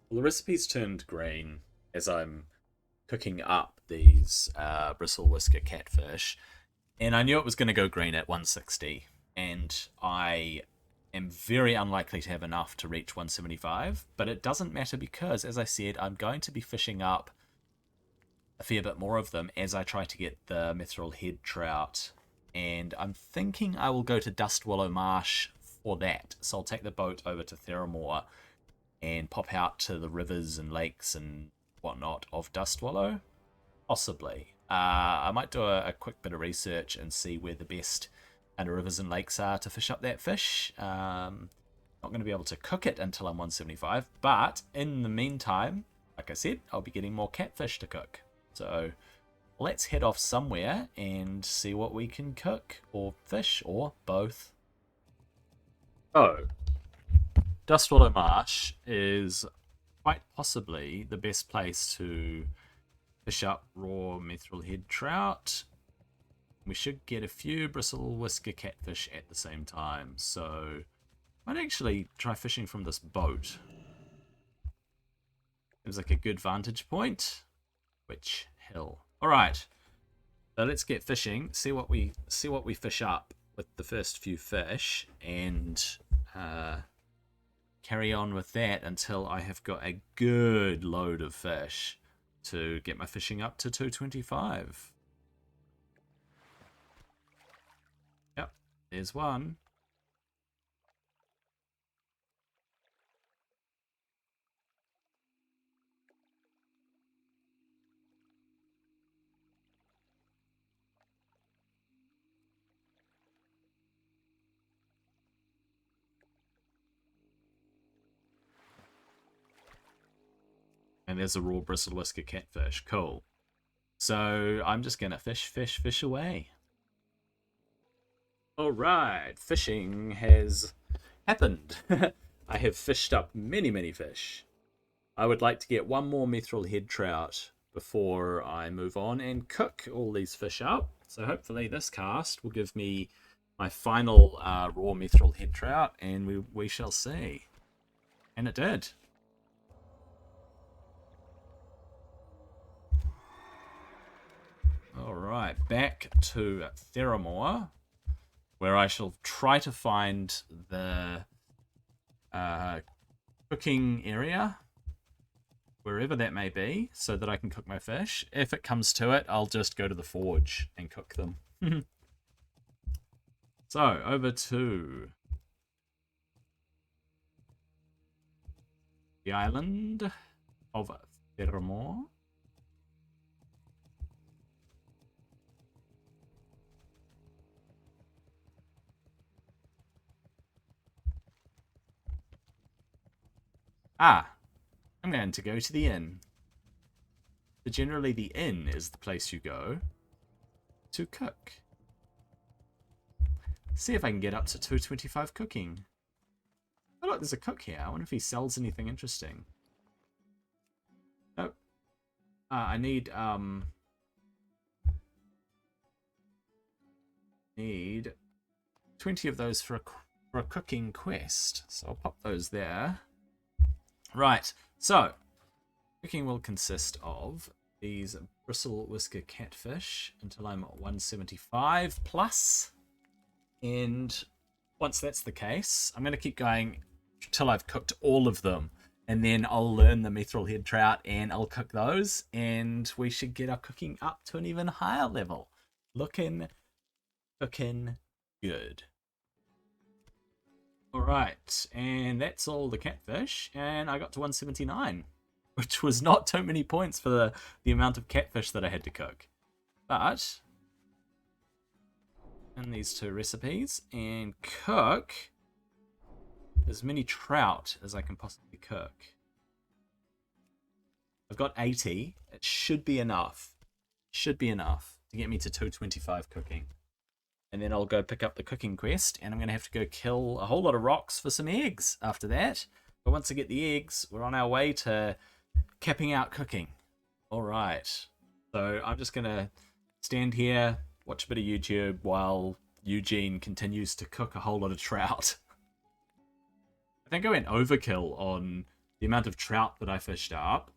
Well, the recipe's turned green as I'm cooking up these bristle whisker catfish, and I knew it was going to go green at 160, and I am very unlikely to have enough to reach 175, but it doesn't matter because, as I said, I'm going to be fishing up a fair bit more of them as I try to get the mithril head trout, and I'm thinking I will go to Dustwallow Marsh for that. So I'll take the boat over to Theramore and pop out to the rivers and lakes and whatnot of Dustwallow, possibly. I might do a quick bit of research and see where the best rivers and lakes are to fish up that fish. Not going to be able to cook it until I'm 175, but in the meantime, like I said, I'll be getting more catfish to cook. So let's head off somewhere and see what we can cook, or fish, or both. Oh, Dustwallow Marsh is quite possibly the best place to fish up raw mithril head trout. We should get a few bristle whisker catfish at the same time, so I might actually try fishing from this boat. Seems like a good vantage point. Which hill? All right, so let's get fishing. See what we fish up with the first few fish, and carry on with that until I have got a good load of fish to get my fishing up to 225. Yep, there's one. And there's a raw bristle whisker catfish. Cool. So I'm just going to fish away. Alright, fishing has happened. I have fished up many, many fish. I would like to get one more mithril head trout before I move on and cook all these fish up. So hopefully this cast will give me my final raw mithril head trout, and we shall see. And it did. Alright, back to Theramore, where I shall try to find the cooking area, wherever that may be, so that I can cook my fish. If it comes to it, I'll just go to the forge and cook them. So, over to the island of Theramore. Ah, I'm going to go to the inn. So generally the inn is the place you go to cook. See if I can get up to 225 cooking. Oh look, there's a cook here. I wonder if he sells anything interesting. Nope. I need 20 of those for a cooking quest. So I'll pop those there. Right, so cooking will consist of these bristle whisker catfish until I'm at 175 plus. And once that's the case, I'm going to keep going till I've cooked all of them. And then I'll learn the mithril head trout and I'll cook those. And we should get our cooking up to an even higher level. Looking good. Alright, and that's all the catfish. And I got to 179. Which was not too many points for the amount of catfish that I had to cook. But in these two recipes and cook as many trout as I can possibly cook. I've got 80. It should be enough. Should be enough to get me to 225 cooking. And then I'll go pick up the cooking quest, and I'm going to have to go kill a whole lot of rocks for some eggs after that. But once I get the eggs, we're on our way to capping out cooking. Alright. So I'm just going to stand here, watch a bit of YouTube while Eugene continues to cook a whole lot of trout. I think I went overkill on the amount of trout that I fished up.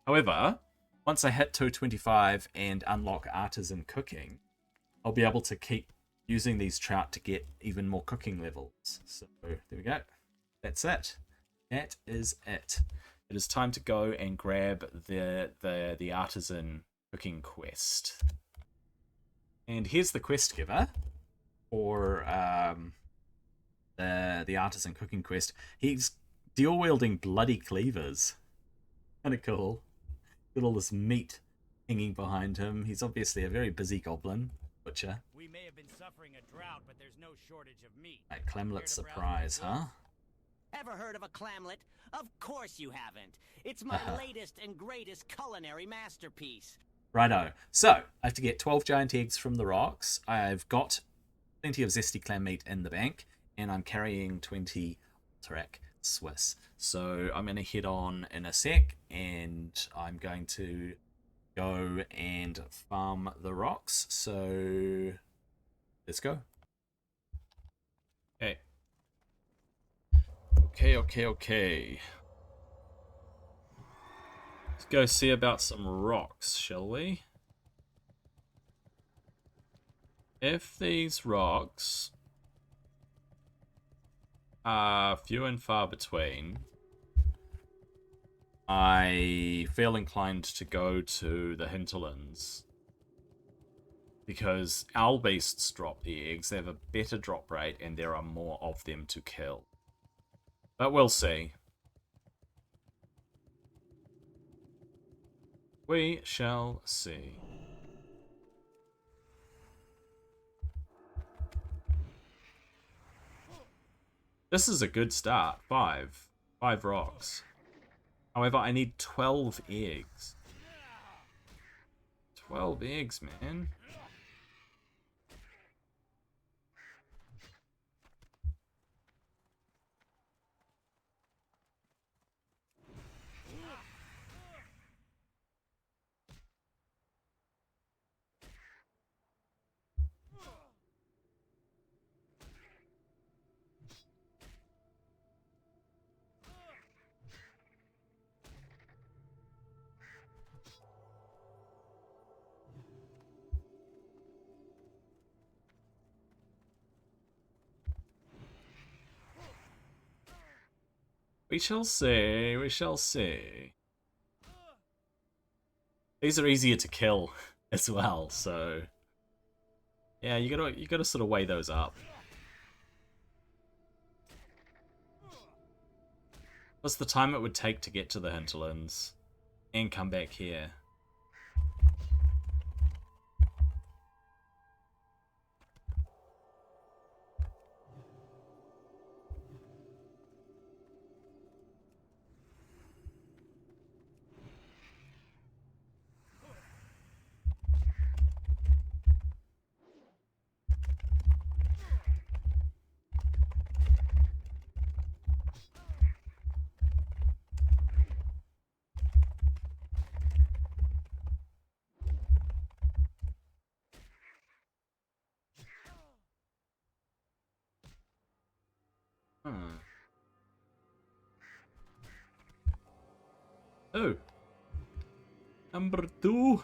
However, once I hit 225 and unlock artisan cooking, I'll be able to keep using these trout to get even more cooking levels. So there we go. That's it. That is it. It is time to go and grab the artisan cooking quest. And here's the quest giver for the artisan cooking quest. He's dual wielding bloody cleavers. Kind of cool. Got all this meat hanging behind him. He's obviously a very busy goblin butcher. We may have been suffering a drought, but there's no shortage of meat. A clamlet surprise, huh? Ever heard of a clamlet? Of course you haven't. It's my latest and greatest culinary masterpiece. Righto. So, I have to get 12 giant eggs from the rocks. I've got plenty of zesty clam meat in the bank, and I'm carrying 20 Alterac Swiss. So, I'm going to head on in a sec, and I'm going to go and farm the rocks. So, let's go. Okay. Let's go see about some rocks, shall we? If these rocks are few and far between, I feel inclined to go to the Hinterlands. Because owl beasts drop the eggs, they have a better drop rate, and there are more of them to kill. But we'll see. We shall see. This is a good start. 5 rocks. However, I need 12 eggs. 12 eggs, man. We shall see. We shall see. These are easier to kill as well, so yeah, you gotta sort of weigh those up. What's the time it would take to get to the Hinterlands and come back here? Oh. Number 2.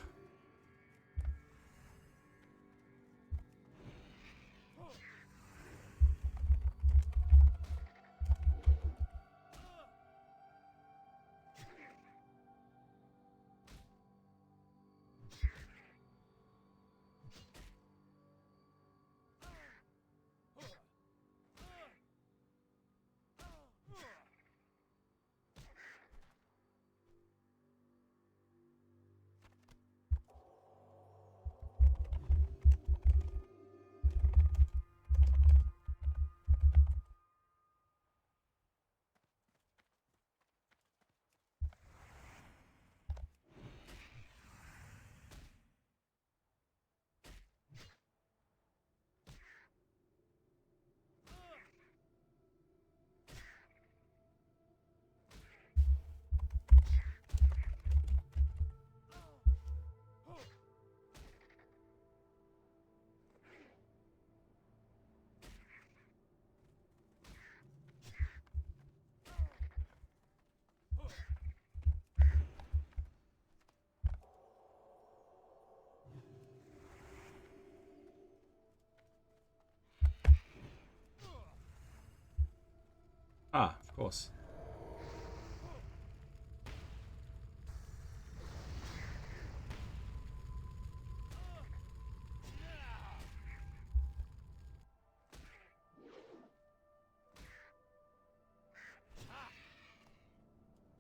Ah, of course.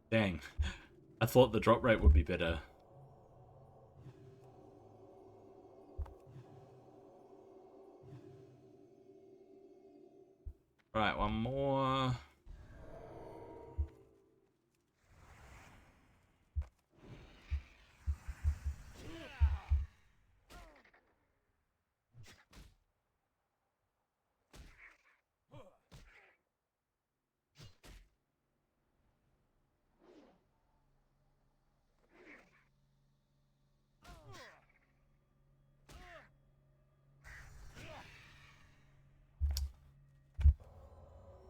Dang. I thought the drop rate would be better. Right, one more.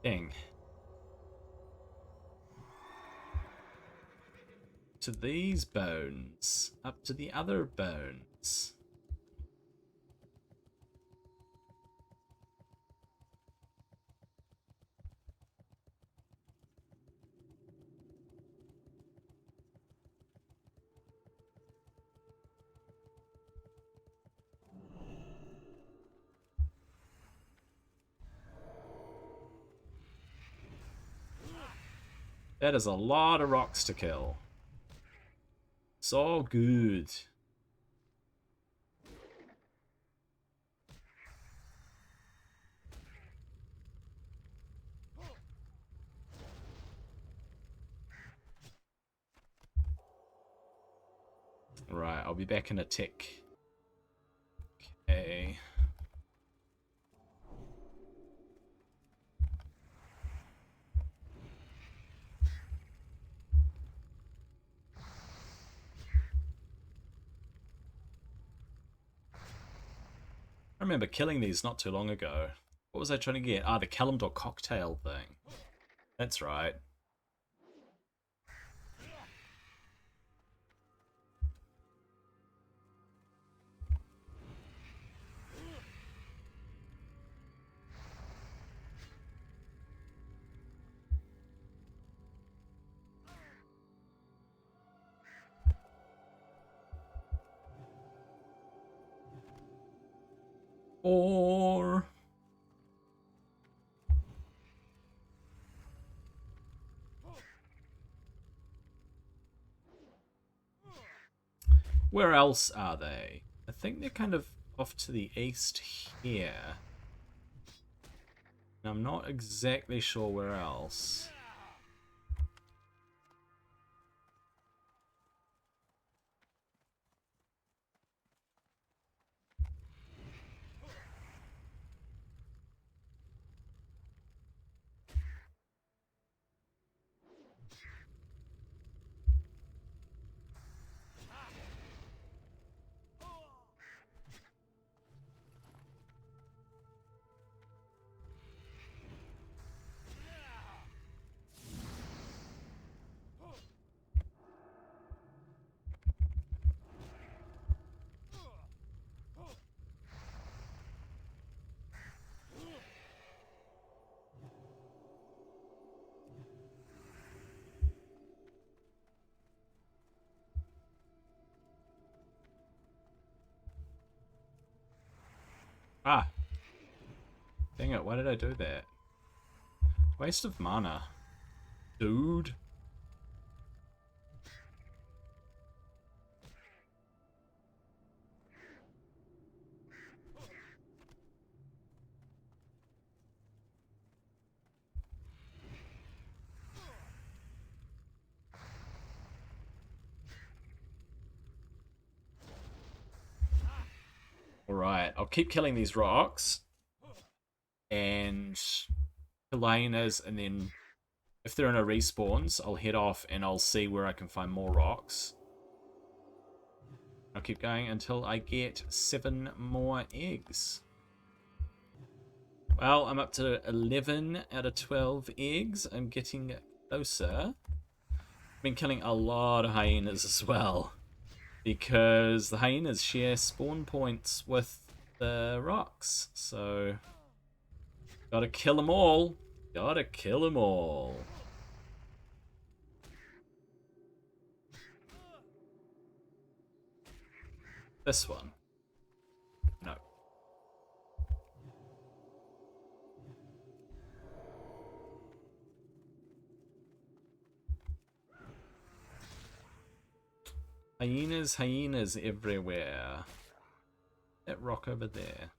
Dang. To these bones. Up to the other bones. That is a lot of rocks to kill. So good. Right, I'll be back in a tick. Okay. I remember killing these not too long ago. What was I trying to get? Ah, the Kalimdor cocktail thing. That's right. Or... where else are they? I think they're kind of off to the east here. And I'm not exactly sure where else. Ah! Dang it, why did I do that? Waste of mana. Dude. Alright, I'll keep killing these rocks. And hyenas, and then if they're in a respawns, I'll head off and I'll see where I can find more rocks. I'll keep going until I get 7 more eggs. Well, I'm up to 11 out of 12 eggs. I'm getting closer. I've been killing a lot of hyenas as well, because the hyenas share spawn points with the rocks. So, gotta kill them all. Gotta kill them all. This one. No. Hyenas everywhere. That rock over there.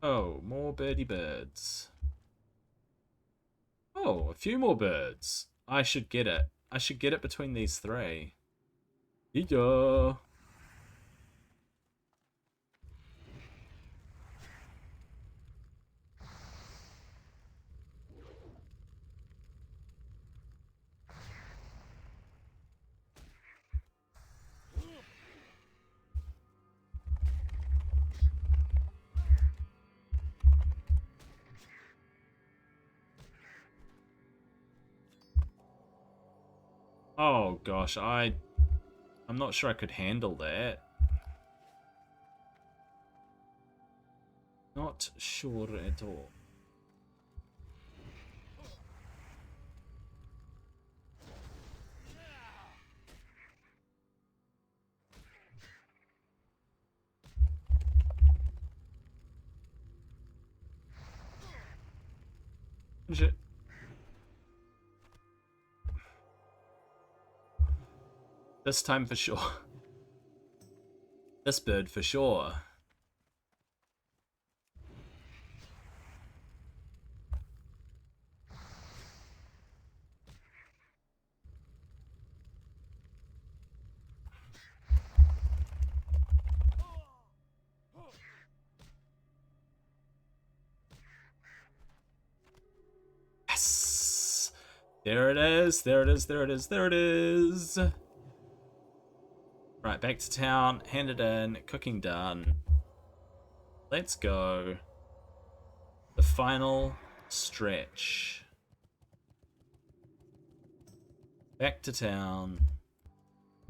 Oh, more birdie birds. Oh, a few more birds. I should get it. I should get it between these 3. Yeah. Oh gosh, I'm not sure I could handle that. Not sure at all. Shit. This time for sure. This bird for sure. Yes! There it is, there it is, there it is, there it is! Right, back to town, hand it in, cooking done. Let's go. The final stretch. Back to town.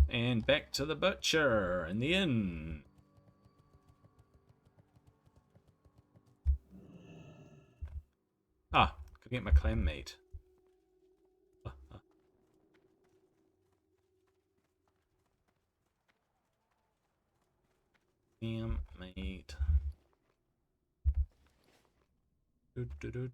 And back to the butcher and the inn. Ah, could get my clam meat. Clam meat. Do.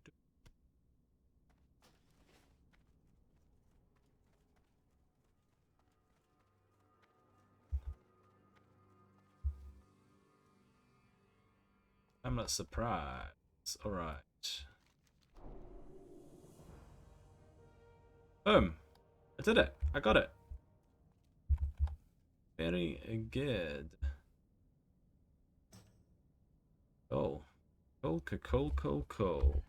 I'm not surprised. Alright. Boom. I did it. I got it. Very good. Cool. Cool.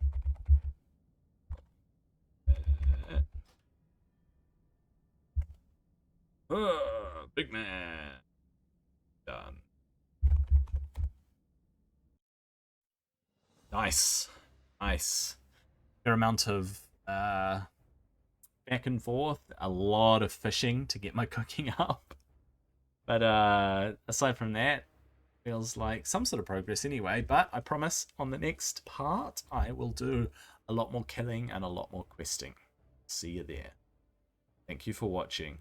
Big man. Done. Nice. Fair amount of back and forth. A lot of fishing to get my cooking up. But aside from that, feels like some sort of progress anyway. But I promise on the next part, I will do a lot more killing and a lot more questing. See you there. Thank you for watching.